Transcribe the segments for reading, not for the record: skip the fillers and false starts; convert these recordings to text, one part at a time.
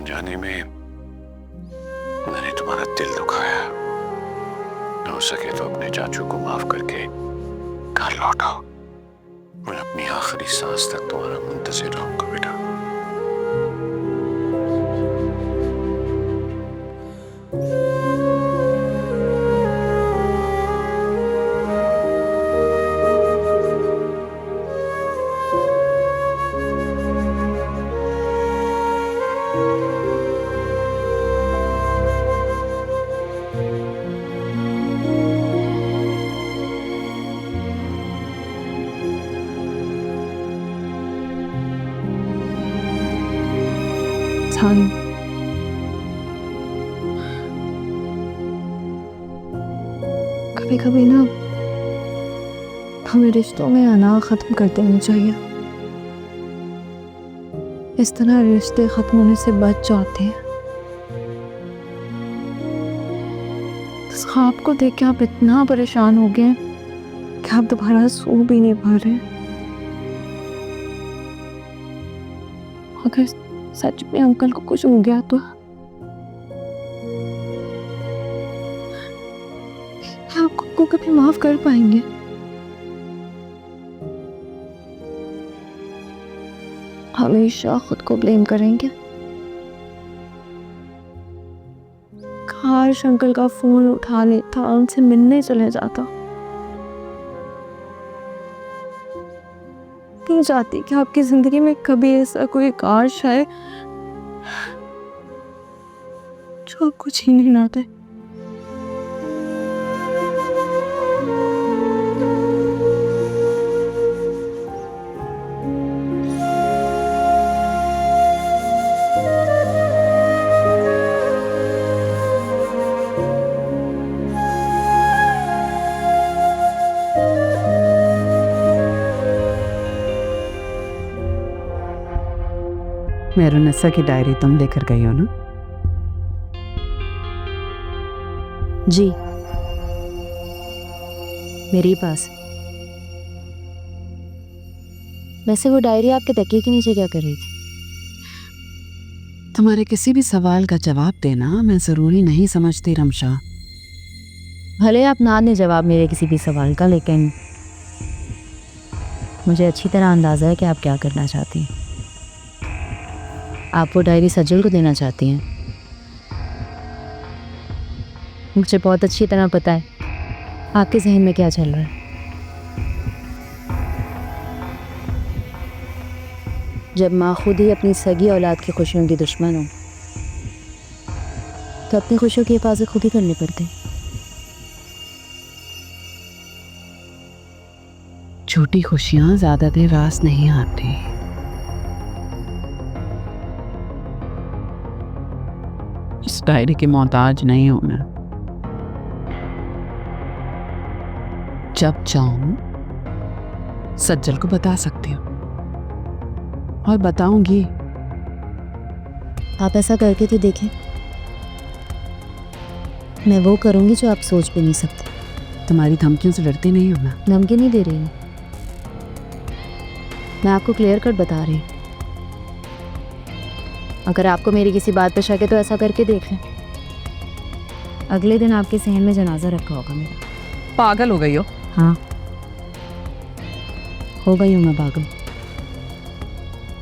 अनजाने में मैंने तुम्हारा दिल दुखाया। हो सके तो अपने चाचू को माफ करके घर लौट आओ। मैं अपनी आखिरी सांस तक तुम्हारा मुंतजिर रहूंगा बेटा। कभी कभी ना हमें रिश्तों में आना खत्म कर देना चाहिए। इस तरह रिश्ते खत्म होने से बच जाते हैं। इस ख्वाब को देख के आप इतना परेशान हो गए कि आप दोबारा सो भी नहीं पा रहे। अगर सच में अंकल को कुछ हो गया तो आपको कभी माफ कर पाएंगे? हमेशा खुद को ब्लेम करेंगे। काश अंकल का फोन उठा लेता, उनसे मिलने चले जाता। नहीं चाहती कि आपकी जिंदगी में कभी ऐसा कोई काश आए जो आपको छीने ना दे। मेरुनिसा की डायरी तुम लेकर गई हो ना? जी, मेरे पास। वैसे वो डायरी आपके तकिए के नीचे क्या कर रही थी? तुम्हारे किसी भी सवाल का जवाब देना मैं जरूरी नहीं समझती रमशा। भले आप ना दें जवाब मेरे किसी भी सवाल का, लेकिन मुझे अच्छी तरह अंदाज़ा है कि आप क्या करना चाहती हैं। आप वो डायरी सज्जल को देना चाहती हैं। मुझे बहुत अच्छी तरह पता है आपके जहन में क्या चल रहा है। जब माँ खुद ही अपनी सगी औलाद की खुशियों की दुश्मन हो तो अपनी खुशियों की हिफाजत खुद ही करनी पड़ती। छोटी खुशियां ज्यादा देर रास नहीं आती। इस डायरी के मोहताज नहीं हूं मैं। जब चाहूं सज्जल को बता सकती हूँ और बताऊंगी। आप ऐसा करके तो देखें। मैं वो करूंगी जो आप सोच भी नहीं सकते। तुम्हारी धमकियों से डरती नहीं हूं मैं। धमकी नहीं दे रही हूँ, मैं आपको क्लियर कट बता रही हूँ। अगर आपको मेरी किसी बात पे शक है तो ऐसा करके देख लें। अगले दिन आपके सहन में जनाजा रखा होगा मेरा। पागल हो गई हो? हाँ, हो गई हूँ मैं पागल।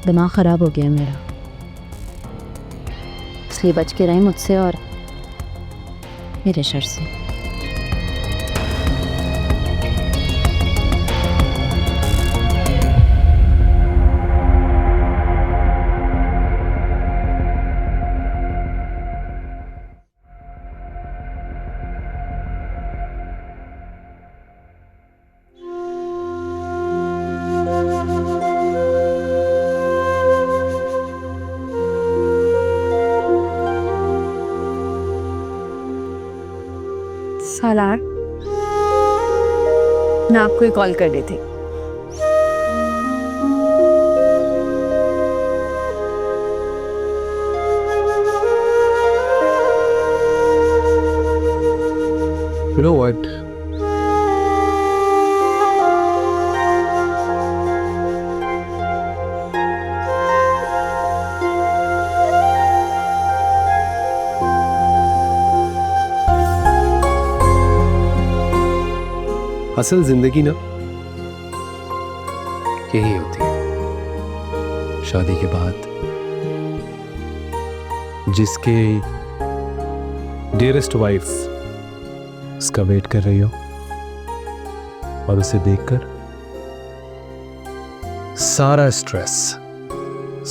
दिमाग ख़राब हो गया है मेरा, इसलिए बच के रहें मुझसे और मेरे शर से। सालार, मैं आपको एक कॉल कर रही थी। You know what? असल जिंदगी ना यही होती है। शादी के बाद जिसके डियरेस्ट वाइफ उसका वेट कर रही हो और उसे देखकर सारा स्ट्रेस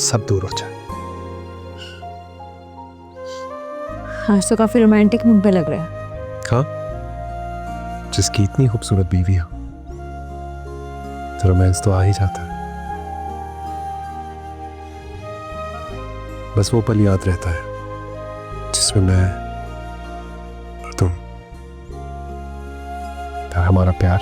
सब दूर हो जाए। आज तो काफी रोमांटिक मूड पे लग रहा है। हाँ, जिसकी इतनी खूबसूरत बीवी हो तो रोमांस तो आ ही जाता है। बस वो पल याद रहता है जिसमें मैं और तुम था, हमारा प्यार।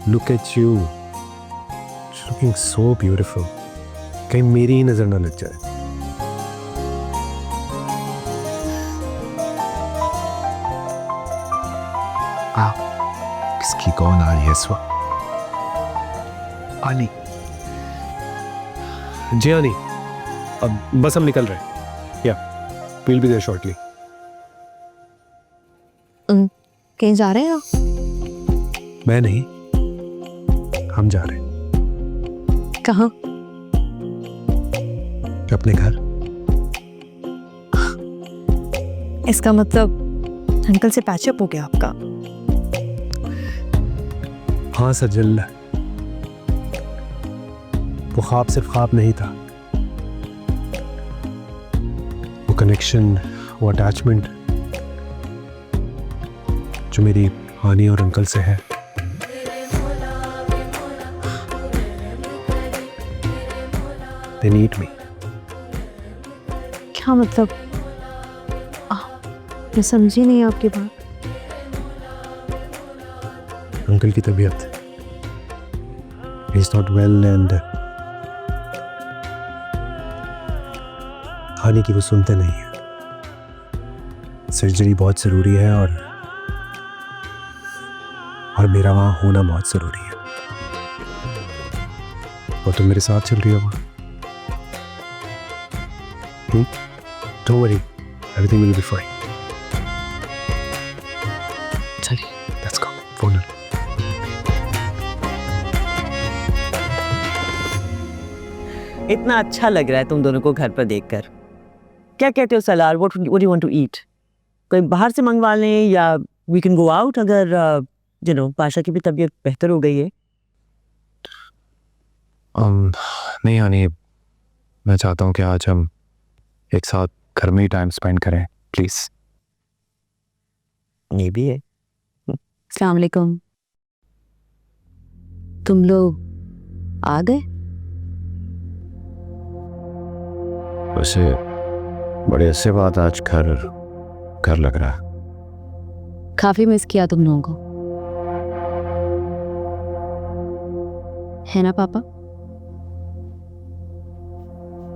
Look at you, looking so beautiful. कहीं मेरी ही नजर ना लग जाए। किसकी कौन आ रही है इस वक्त? आनी। जी आनी, अब बस हम निकल रहे हैं। या विल बी देयर शॉर्टली। कहीं जा रहे हैं आप? मैं नहीं, हम जा रहे हैं कहाँ? अपने घर। इसका मतलब अंकल से पैचअप हो गया आपका? हाँ सजल, वो ख्वाब सिर्फ ख्वाब नहीं था। वो कनेक्शन, वो अटैचमेंट जो मेरी हानी और अंकल से है, they need me। क्या मतलब? मैं समझी नहीं आपकी बात। अंकल की तबीयत, he's not well and हानि की वो सुनते नहीं है। सर्जरी बहुत ज़रूरी है और मेरा वहाँ होना बहुत ज़रूरी है। और तुम मेरे साथ चल रही हो वहाँ। Don't worry, everything will be fine। चलिए, let's go। फोन लो। इतना अच्छा लग रहा है तुम दोनों को घर पर देखकर। क्या कहते हो Salar? What do you want to eat? कोई बाहर से मंगवा लें या वी कैन गो आउट अगर पाशा की भी तबीयत बेहतर हो गई है। नहीं आनी, मैं चाहता हूँ कि आज हम एक साथ घर में ही टाइम स्पेंड करें, प्लीज। ये भी है। अस्सलाम वालेकुम। तुम लोग आ गए? वैसे बड़े अच्छे बात, आज घर लग रहा है। काफी मिस किया तुम लोगों को, है ना पापा?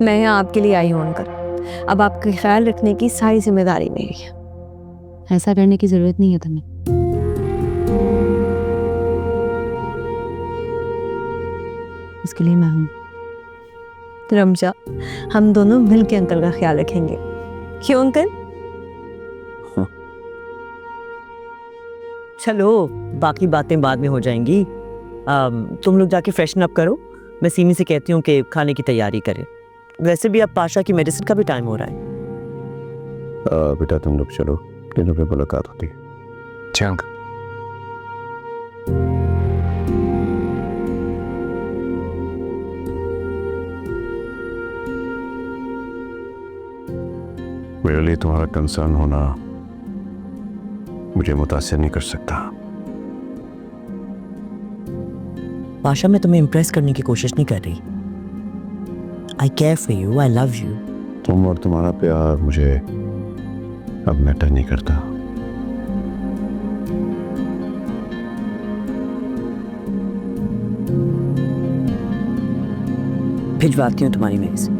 मैं यहाँ आपके लिए आई हूँ अंकल। अब आपका ख्याल रखने की सारी जिम्मेदारी मेरी है। ऐसा करने की जरूरत नहीं है तुम्हें। उसके लिए मैं हूँ। रमजा, हम दोनों मिलके अंकल का ख्याल रखेंगे। क्यों अंकल? चलो, बाकी बातें बाद में हो जाएंगी। तुम लोग जाके फ्रेशन अप करो। मैं सीमी से कहती हूँ कि खाने की तैयारी करे। वैसे भी अब पाशा की मेडिसिन का भी टाइम हो रहा है। बेटा तुम लोग चलो, डिनर पे मुलाकात होती है। जी अंकल। मेरे लिए तुम्हारा कंसर्न होना मुझे मुतासिर नहीं कर सकता। पाशा, मैं तुम्हें इम्प्रेस करने की कोशिश नहीं कर रही। I care for you, I love you. तुम और तुम्हारा प्यार मुझे अब मैटर नहीं करता। भिजवाती हूँ तुम्हारी मेडिसिन।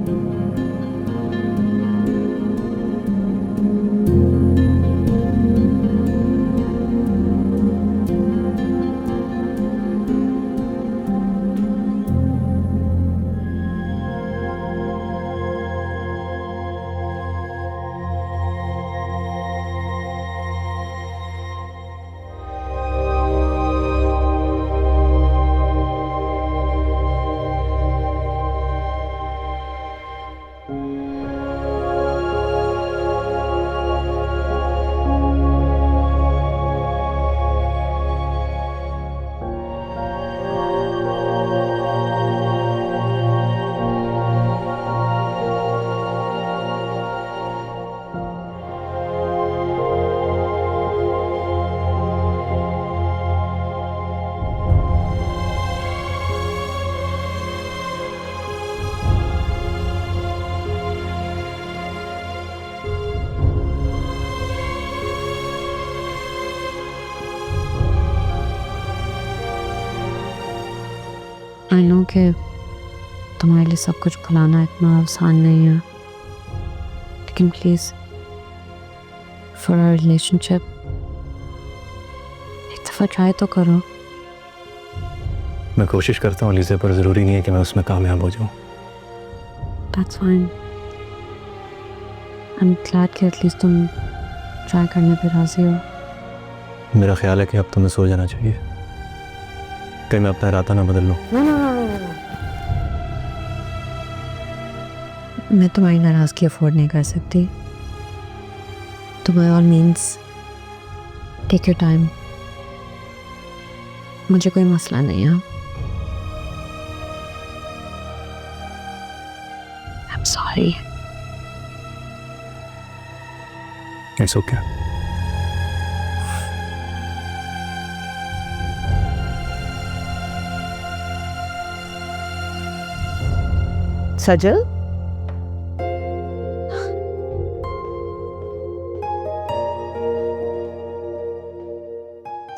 आई नो कि तुम्हारे लिए सब कुछ भुलाना इतना आसान नहीं है, लेकिन प्लीज फॉर आवर रिलेशनशिप एक दफ़ा ट्राई तो करो। मैं कोशिश करता हूँ लीज़ा, पर ज़रूरी नहीं है कि मैं उसमें कामयाब हो जाऊँ। That's fine. I am glad कि एटलीस्ट तुम ट्राई करने पे राजी हो। मेरा ख्याल है कि अब तुम्हें सो जाना चाहिए, कहीं मैं अपना इरादा ना बदल लूँ। मैं तुम्हारी नाराज़गी अफोर्ड नहीं कर सकती, तो by all means take your time, मुझे कोई मसला नहीं है। I am sorry. It's okay. Sajal,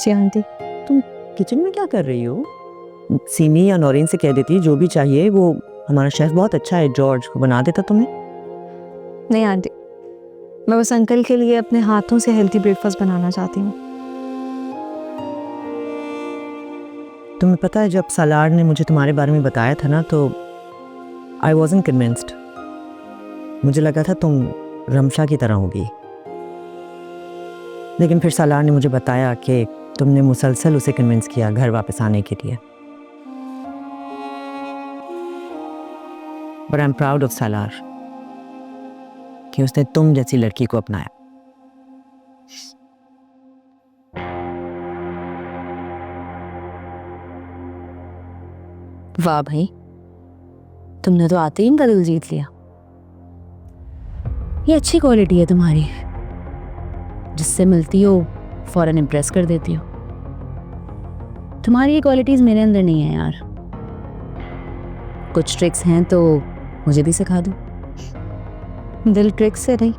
ji aunty. तुम किचन में क्या कर रही हो? सीमी या नौरीन से कह देती जो भी चाहिए, वो हमारा शेफ बहुत अच्छा है जॉर्ज, को बना देता तुम्हें। नहीं आंटी, मैं बस अंकल के लिए अपने हाथों से हेल्थी ब्रेकफास्ट बनाना चाहती हूँ। तुम्हें पता है जब सालार ने मुझे तुम्हारे बारे में बताया था ना, तो आई वॉजंट कन्विंस्ड। मुझे लगा था तुम रमशा की तरह होगी, लेकिन फिर सालार ने मुझे बताया कि तुमने मुसलसल उसे कन्विंस किया घर वापस आने के लिए। But I am proud of Salar कि उसने तुम जैसी लड़की को अपनाया। वाह भाई, तुमने तो आते ही इनका दिल जीत लिया। ये अच्छी क्वालिटी है तुम्हारी, जिससे मिलती हो फौरन इम्प्रेस कर देती हो। तुम्हारी ये क्वालिटीज़ मेरे अंदर नहीं है यार। कुछ ट्रिक्स हैं तो मुझे भी सिखा दो। दिल ट्रिक से नहीं,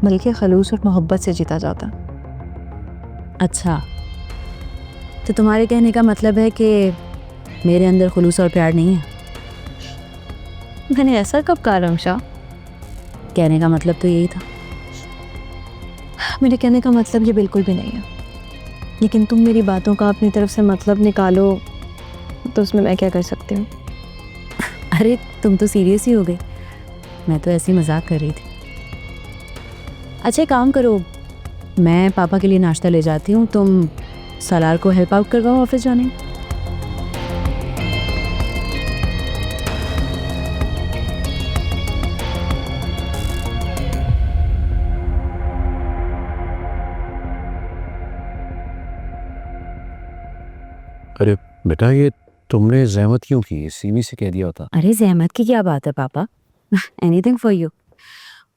बल्कि खलूस और मोहब्बत से जीता जाता। अच्छा, तो तुम्हारे कहने का मतलब है कि मेरे अंदर खुलूस और प्यार नहीं है? मैंने ऐसा कब कहा रमशा? कहने का मतलब तो यही था। मेरे कहने का मतलब ये बिल्कुल भी नहीं है, लेकिन तुम मेरी बातों का अपनी तरफ से मतलब निकालो तो उसमें मैं क्या कर सकती हूँ? अरे तुम तो सीरियस ही हो गई, मैं तो ऐसे ही मजाक कर रही थी। अच्छा एक काम करो, मैं पापा के लिए नाश्ता ले जाती हूँ, तुम सालार को हेल्प आउट करवाओ ऑफिस जाने में। अरे बेटा, ये तुमने जहमत क्यों की? सीमी से कह दिया होता। अरे जहमत की क्या बात है पापा, एनीथिंग फॉर यू।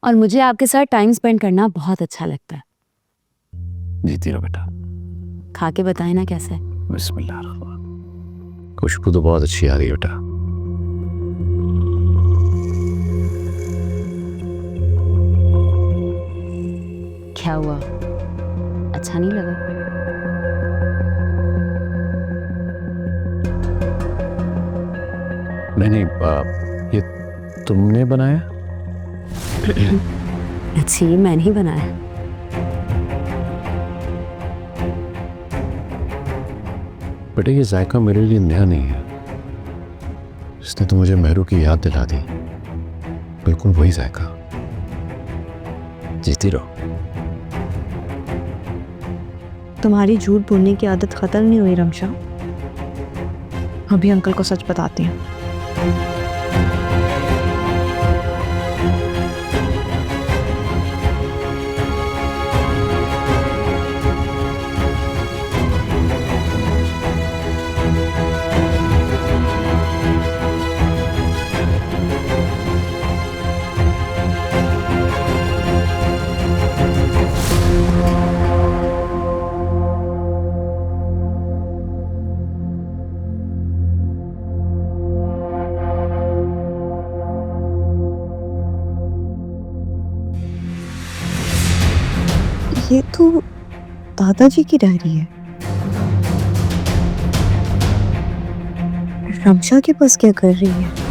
और मुझे आपके साथ टाइम स्पेंड करना बहुत अच्छा लगता है। जीती रहो बेटा। खा के बताए ना कैसा है। बिस्मिल्लाह। खुशबू तो बहुत अच्छी आ रही है बेटा। क्या हुआ, अच्छा नहीं लगा? नहीं, ये तुमने बनाया? अच्छी, मैंने ही बनाया। बेटा ये जायका मेरे लिए नया नहीं है, इसने तो मुझे मेहरू की याद दिला दी। बिल्कुल वही जायका। जीती रहो। तुम्हारी झूठ बोलने की आदत खत्म नहीं हुई रमशा। अभी अंकल को सच बताती हूँ। ये तो दादाजी की डायरी है। रमशा के पास क्या कर रही है?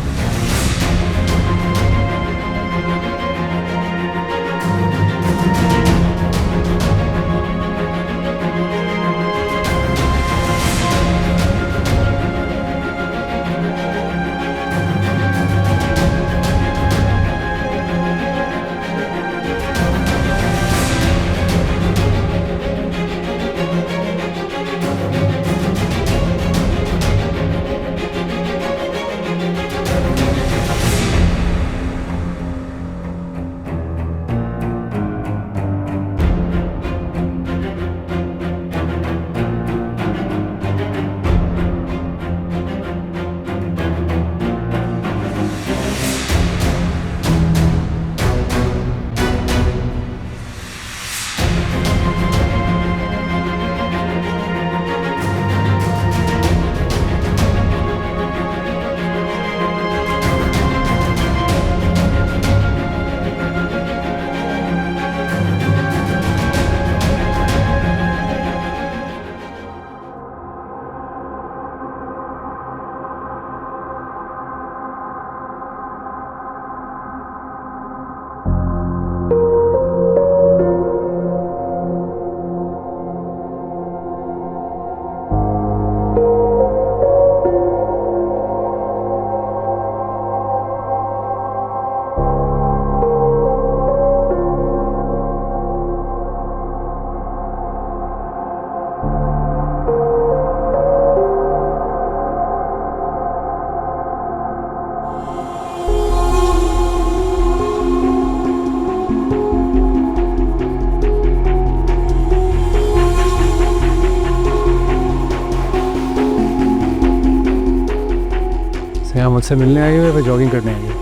यहाँ मुझसे मिलने आई हो या फिर जॉगिंग करने आई हो?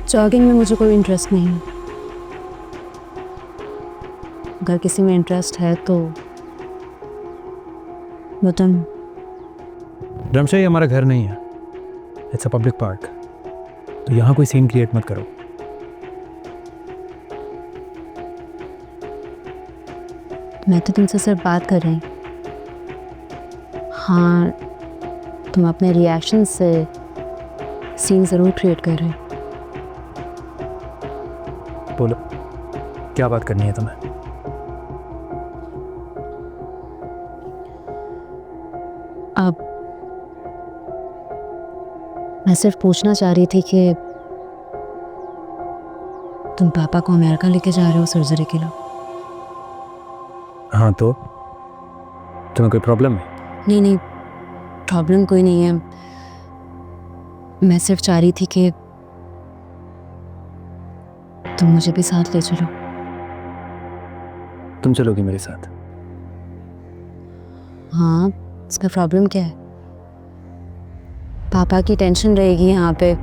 जॉगिंग में मुझे कोई इंटरेस्ट नहीं है। अगर किसी में इंटरेस्ट है तो बटन। रमशा, ये हमारा घर नहीं है, इट्स अ पब्लिक पार्क, तो यहाँ कोई सीन क्रिएट मत करो। मैं तो तुमसे सिर्फ बात कर रही हूँ। हाँ, तुम अपने रिएक्शन से सीन ज़रूर क्रिएट कर रहे हो। बोलो, क्या बात करनी है तुम्हें? अब मैं सिर्फ पूछना चाह रही थी कि तुम पापा को अमेरिका लेके जा रहे हो सर्जरी के लिए। हाँ, तो तुम्हें कोई प्रॉब्लम है? नहीं नहीं, प्रॉब्लम कोई नहीं है। मैं सिर्फ चाह रही थी कि तुम मुझे भी साथ ले चलो। तुम चलोगी मेरे साथ? हाँ, इसका प्रॉब्लम क्या है? पापा की टेंशन रहेगी यहाँ पे,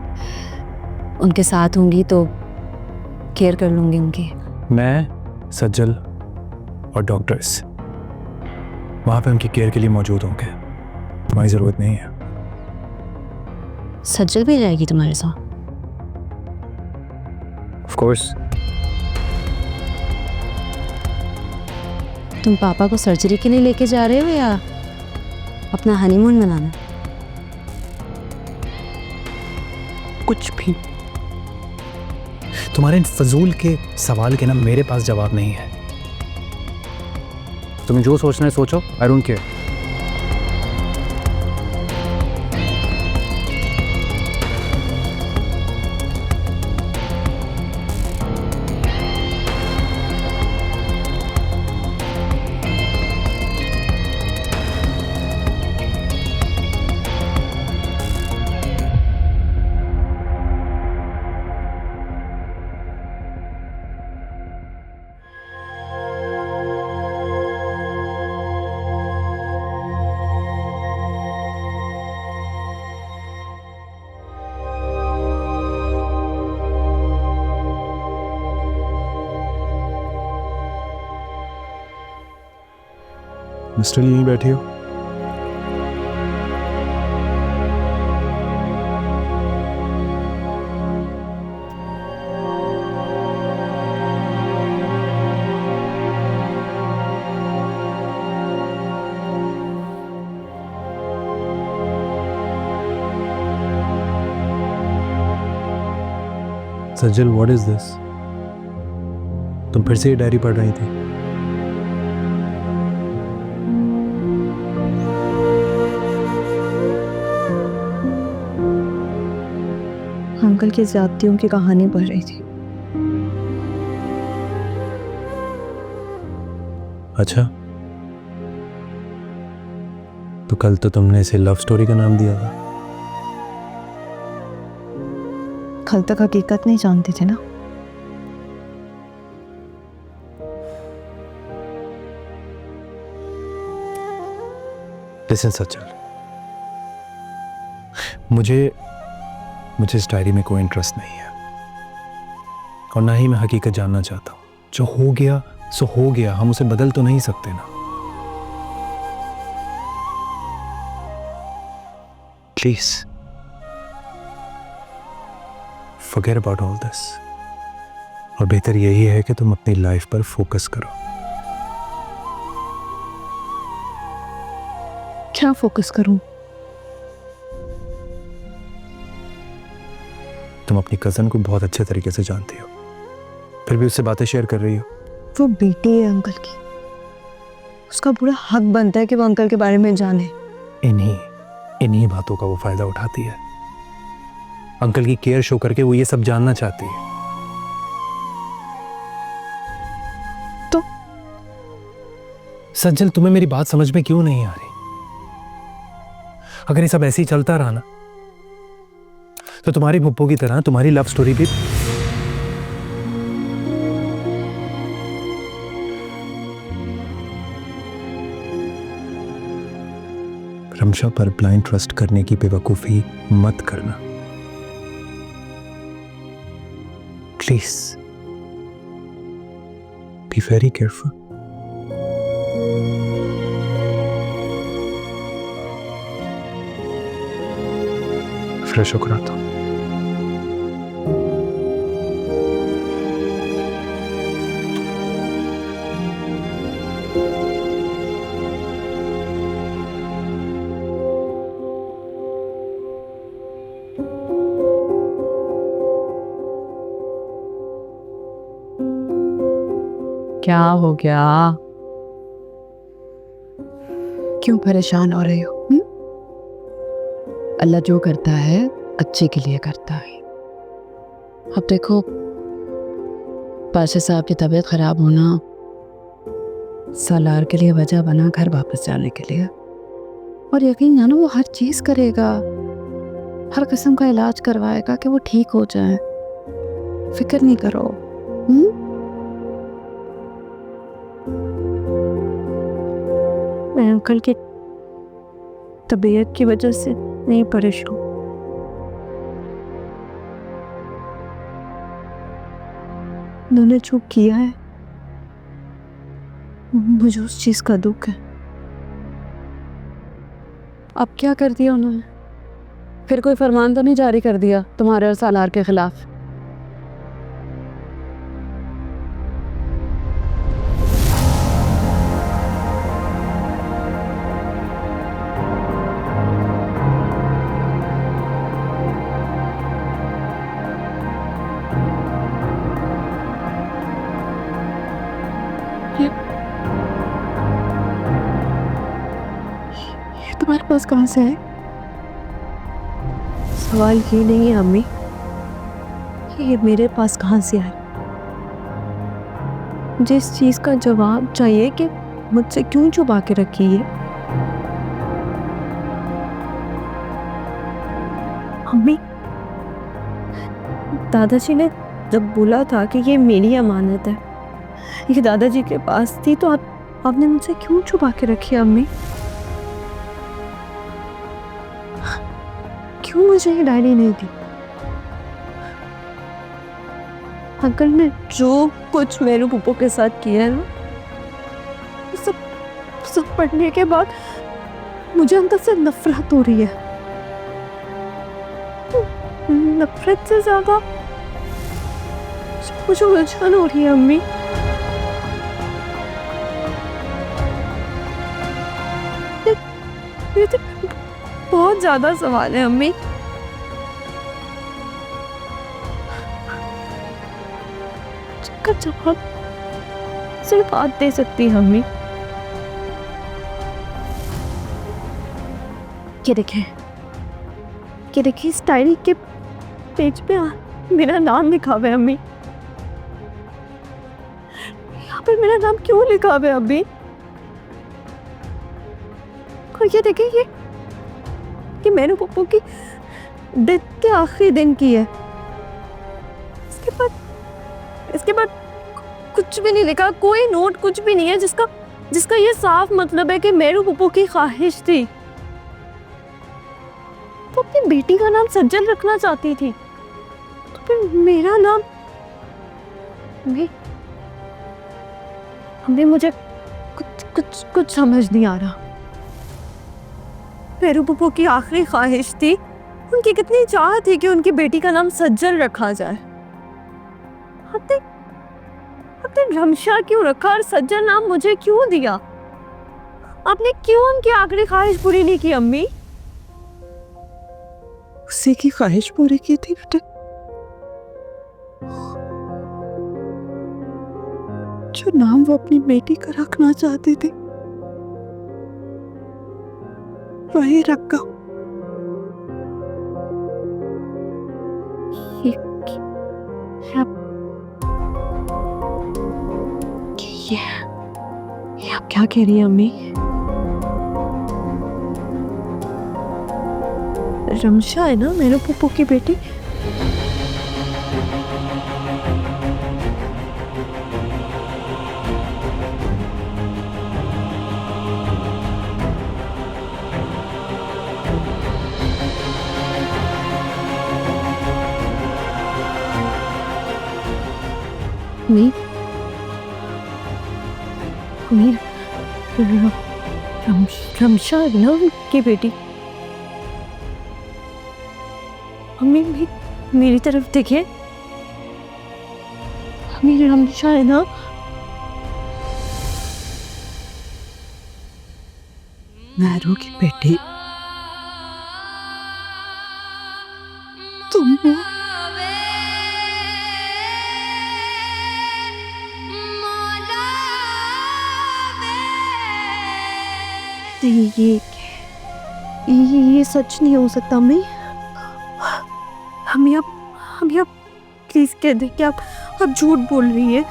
उनके साथ होंगी तो केयर कर लूँगी उनकी। मैं, सज्जल और डॉक्टर्स वहाँ पे उनकी केयर के लिए मौजूद होंगे, तुम्हारी ज़रूरत नहीं है। सज्जल भी जाएगी तुम्हारे साथ? Of course. तुम पापा को सर्जरी के लिए लेके जा रहे हो या अपना हनीमून मनाना? कुछ भी। तुम्हारे इन फजूल के सवाल के ना मेरे पास जवाब नहीं है। तुम्हें जो सोचना है सोचो, आई डोंट केयर। मिस्टर यहीं बैठे हो? सज्जल, व्हाट इज दिस? तुम फिर से ये डायरी पढ़ रही थी? अंकल की ज्यादतियों की कहानी पढ़ रही थी। अच्छा, तो कल तो तुमने इसे लव स्टोरी का नाम दिया था। कल तक हकीकत नहीं जानते थे ना। लिसन सज्जल, मुझे इस डायरी में कोई इंटरेस्ट नहीं है और ना ही मैं हकीकत जानना चाहता हूं। जो हो गया सो हो गया, हम उसे बदल तो नहीं सकते ना। Please forget about all this। और बेहतर यही है कि तुम अपनी लाइफ पर फोकस करो। क्या फोकस करूं? तुम अपनी कजन को बहुत अच्छे तरीके से जानती हो, फिर भी उससे बातें शेयर कर रही हो। वो बेटी है अंकल की, उसका पूरा हक बनता है कि वो अंकल के बारे में जाने। इन्हीं बातों का वो फायदा उठाती है। अंकल की केयर शो करके वो ये सब जानना चाहती है। तो सज्जल, तुम्हें मेरी बात समझ में क्यों नहीं आ रही? अगर ये सब ऐसे ही चलता रहा ना, तो तुम्हारी पुप्पो की तरह तुम्हारी लव स्टोरी भी रमशा पर ब्लाइंड ट्रस्ट करने की बेवकूफी मत करना please. Be very careful. Fresh होकर आता हूं। क्या हो गया? क्यों परेशान हो रही हो? अल्लाह जो करता है अच्छे के लिए करता है। अब देखो, पाशा साहब की तबीयत खराब होना सालार के लिए वजह बना घर वापस जाने के लिए, और यकीन जानो वो हर चीज़ करेगा, हर किस्म का इलाज करवाएगा कि वो ठीक हो जाए। फिक्र नहीं करो। मैं अंकल की तबीयत की वजह से नहीं परेशान। उन्होंने जो किया है मुझे उस चीज का दुख है। अब क्या कर दिया उन्होंने? फिर कोई फरमान तो नहीं जारी कर दिया तुम्हारे और सालार के खिलाफ? ये तुम्हारे पास कहाँ से है? सवाल ये नहीं है अम्मी कि ये मेरे पास कहाँ से आए। जिस चीज का जवाब चाहिए कि मुझसे क्यों छुपा के रखी है। अम्मी, दादाजी ने जब बोला था कि ये मेरी अमानत है, ये दादाजी के पास थी, तो आपने मुझसे क्यों छुपा के रखी है अम्मी? क्यों मुझे ये डायरी नहीं दी? अंकल ने जो कुछ मेरे पुप्पो के साथ किया है ना, सब पढ़ने के बाद मुझे अंदर से नफरत हो रही है। नफरत से ज्यादा मुझे उलझन हो रही है अम्मी। ये तो बहुत ज्यादा सवाल है अम्मी। इसका जवाब सिर्फ आप दे सकती हैं अम्मी। ये देखिए इस डायरी के पेज पे मेरा नाम लिखा हुआ है अम्मी। यहाँ पे मेरा नाम क्यों लिखा हुआ है अम्मी? और ये देखिए ये मेरे पप्पू की डेथ के आखिरी दिन की है। इसके बाद कुछ भी नहीं लिखा, कोई नोट कुछ भी नहीं है जिसका ये साफ मतलब है कि मेरू पप्पू की ख्वाहिश थी, वो अपनी बेटी का नाम सज्जन रखना चाहती थी, तो फिर मेरा नाम अम्मी मुझे कुछ समझ नहीं आ रहा। मेरू पप्पू की आखिरी ख्वाहिश थी, उनकी कितनी चाह थी कि उनकी बेटी का नाम सज्जन रखा जाए। आपने रमशा क्यों रखा और सज्जन नाम मुझे क्यों दिया? आपने क्यों उनकी आखिरी ख्वाहिश पूरी नहीं की अम्मी? उसी की ख्वाहिश पूरी की थी बेटे। जो नाम वो अपनी बेटी का रखना चाहती थी वही रखा। ये आप क्या कह रही हैं अम्मी? रमशा है ना मेरे पप्पू की बेटी? रमशा है ना उनकी बेटी? अम्मी मेरी तरफ देखिए, मेरी रमशा है ना? मैरू की बेटी तुम हो? ये सच नहीं हो सकता अम्मी। अम्मी आप प्लीज कह दे कि आप झूठ बोल रही है।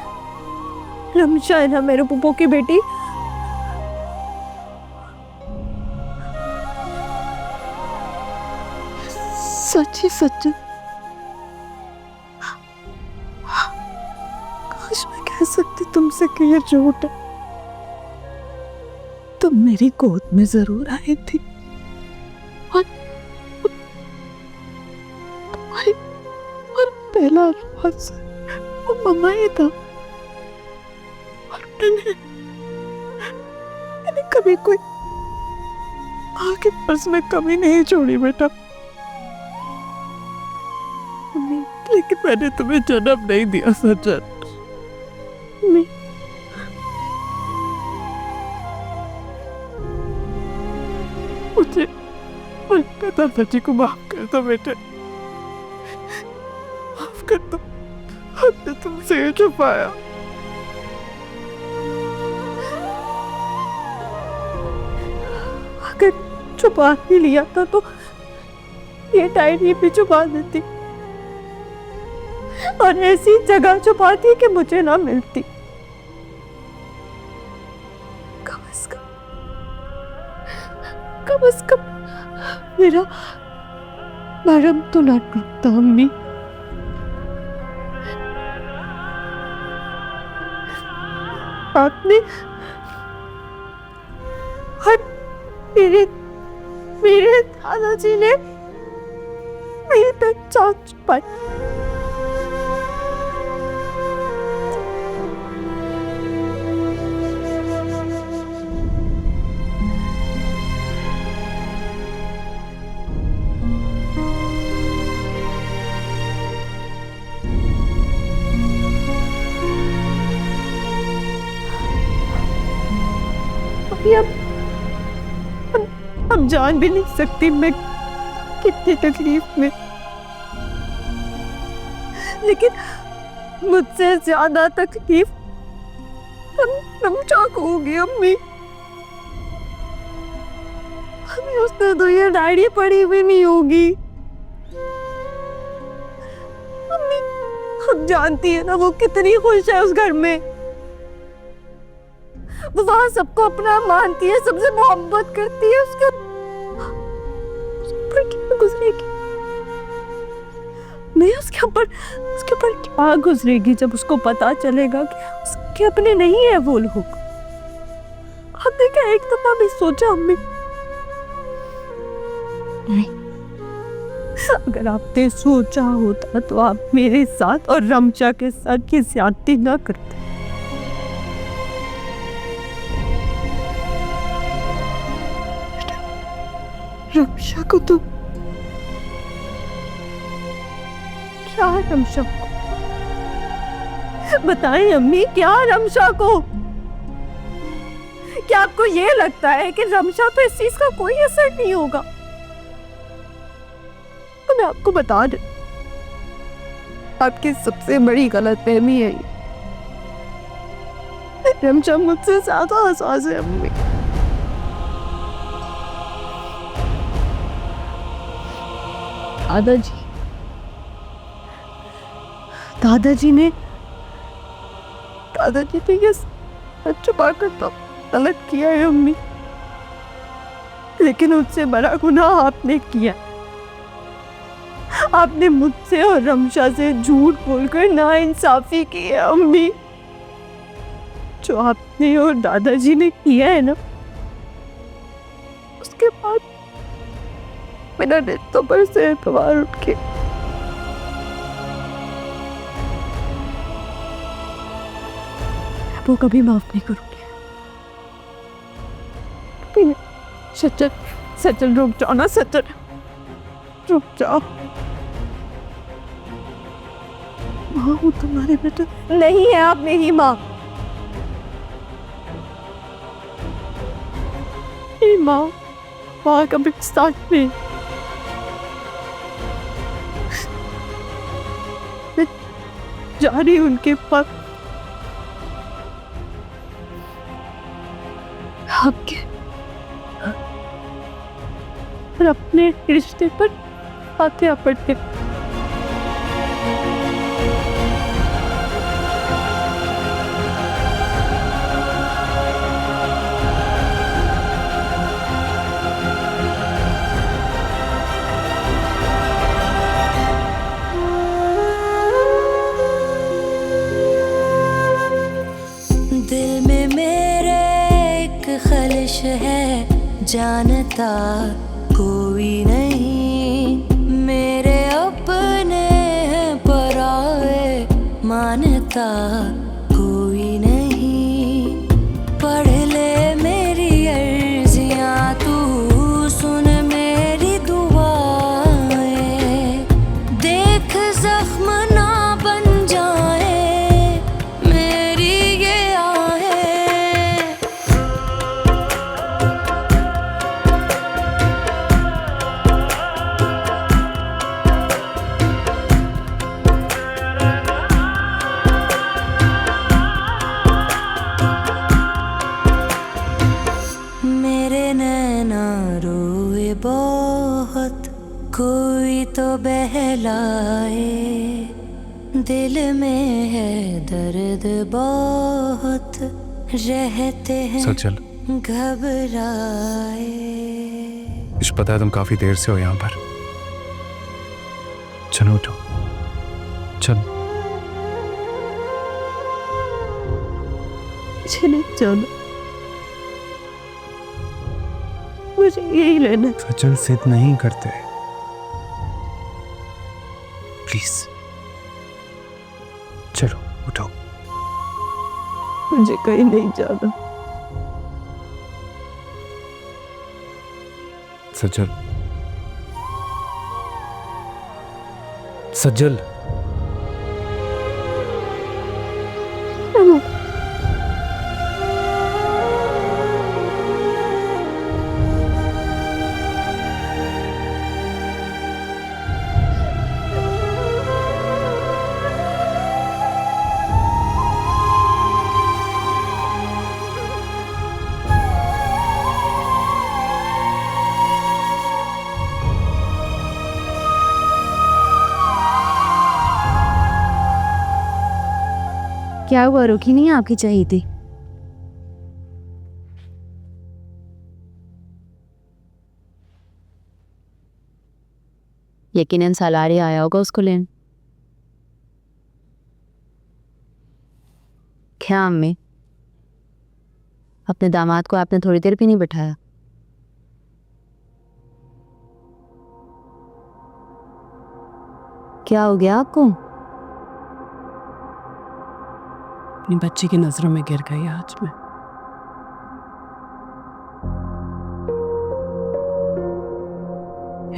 रमशा है ना मेरे पप्पू की बेटी? सच ही सच। काश मैं कह सकती तुमसे कि ये झूठ है। तुम मेरी गोद में जरूर आई थी और पहला अल्फाज वो मम्मा ही था, और मैंने कभी कोई माँ के पर्स में कमी नहीं छोड़ी बेटा। लेकिन मैंने तुम्हें जन्म नहीं दिया सज्जन। मुझे दादाजी को माफ कर दो बेटे, माफ कर दो। हमने तुमसे ये छुपाया। अगर छुपा ही लिया था तो ये डायरी भी छुपा देती, और ऐसी जगह छुपाती कि मुझे ना मिलती। कम से कम मेरा मरम तो ना टूटता अम्मी। आपने मेरे दादाजी ने मेरी पहचान छुपाई। अब जान भी नहीं सकती मैं कितनी तकलीफ में, मुझसे ज्यादा तकलीफ रमशा को होगी अम्मी। अभी उसने तो ये डायरी पढ़ी हुई नहीं होगी। अम्मी हम जानती है ना वो कितनी खुश है उस घर में। वो वहां सबको अपना मानती है, सबसे मोहब्बत करती है। उसके ऊपर क्या गुजरेगी? नहीं उसके ऊपर क्या गुजरेगी जब उसको पता चलेगा कि उसके अपने नहीं है वो लोग। आपने क्या एक दफा भी सोचा अम्मी? नहीं। अगर आपने सोचा होता तो आप मेरे साथ और रमशा के साथ ये ज्यादती ना करते। रमशा को तो क्या है रमशा को? बताएं अम्मी, क्या रमशा को? क्या आपको ये लगता है कि रमशा पे इस चीज का कोई असर नहीं होगा? तो मैं आपको बता दूं, आपकी सबसे बड़ी गलतफहमी है ये। रमशा मुझसे ज्यादा हसास है अम्मी। दादाजी ने ये सच छुपा कर तो गलत किया है अम्मी, लेकिन उससे बड़ा गुनाह आपने किया। आपने मुझसे और रमशा से झूठ बोलकर नाइंसाफी की है अम्मी। जो आपने और दादाजी ने किया है ना, उसके बाद मेरा रिश्तों पर से एतबार उठ के वो कभी माफ नहीं करूंगी। सचल रुक जाओ ना, सचल रुक जाओ। माँ हूँ तुम्हारे बेटे, नहीं है आप मेरी माँ। मेरी माँ कभी साथ में जा रही उनके पास। आपके और अपने रिश्ते पर बातें पड़ते। दिल में मेरे एक ख्वाहिश है, जानता कोई नहीं। मेरे अपने हैं पराए, मानता कोई नहीं। पढ़ ले मेरी अर्जियां, तू सुन मेरी दुआएं। देख जख्म ना बन जाए मेरी ये आहें। मेरे नैना रोए बहुत, कोई तो बहलाए। दिल में है दर्द बहुत, रहते हैं सचल, घबराए। मुझे पता है तुम काफी देर से हो यहाँ पर। चलो उठो, चलो। चले चलो, मुझे यही लेना। सचल जिद नहीं करते, प्लीज चलो उठो। मुझे कहीं नहीं जाना। सजल, सजल, क्या हुआ, रुकी नहीं आपकी चाहिए थी? यकीनन सालारी आया होगा उसको लेने। क्या अम्मी, अपने दामाद को आपने थोड़ी देर भी नहीं बिठाया? क्या हो गया आपको? अपनी बच्ची की नजरों में गिर गई आज मैं।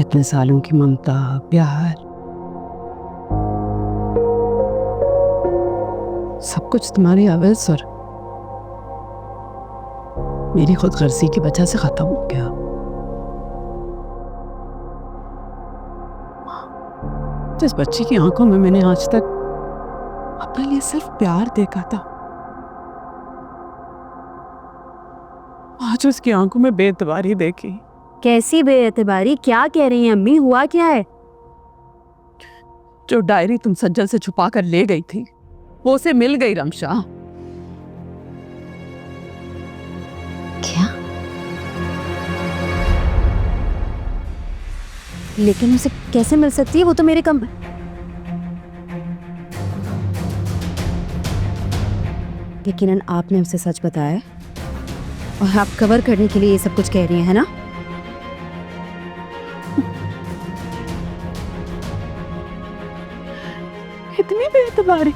इतने सालों की ममता, प्यार, सब कुछ तुम्हारी आवाज और मेरी खुदगर्जी की वजह से खत्म हो गया। जिस बच्ची की आंखों में मैंने आज तक अपने लिए सिर्फ प्यार देखा था, आज उसकी आंखों में बेएतबारी देखी। कैसी बेएतबारी? क्या कह रही हैं अम्मी, हुआ क्या है? जो डायरी तुम सज्जन से छुपा कर ले गई थी वो उसे मिल गई रमशा। क्या? लेकिन उसे कैसे मिल सकती है? वो तो मेरे कम। यकीनन आपने उसे सच बताया और आप कवर करने के लिए ये सब कुछ कह रही हैं, है ना? इतनी बेएतबारी,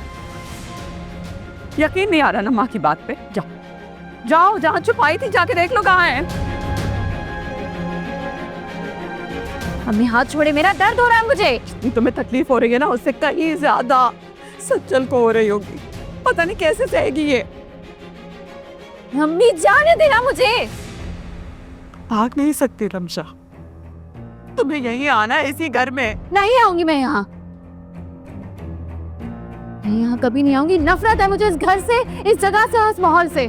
यकीन नहीं आ रहा ना माँ की बात पे। जाओ जाओ, जहाँ छुपाई थी जाके देख लो कहाँ है। अम्मी हाथ छोड़े, मेरा दर्द हो रहा है मुझे। तुम्हें तकलीफ हो रही है ना, उससे कहीं ज्यादा सज्जन को हो रही होगी। पता नहीं कैसे सहेगी ये। अम्मी जाने देना मुझे। भाग नहीं सकती रमशा, तुम्हें यहीं आना है, इसी घर में। नहीं आऊंगी मैं यहाँ, मैं यहाँ कभी नहीं आऊंगी। नफरत है मुझे इस घर से, इस जगह से, इस माहौल से।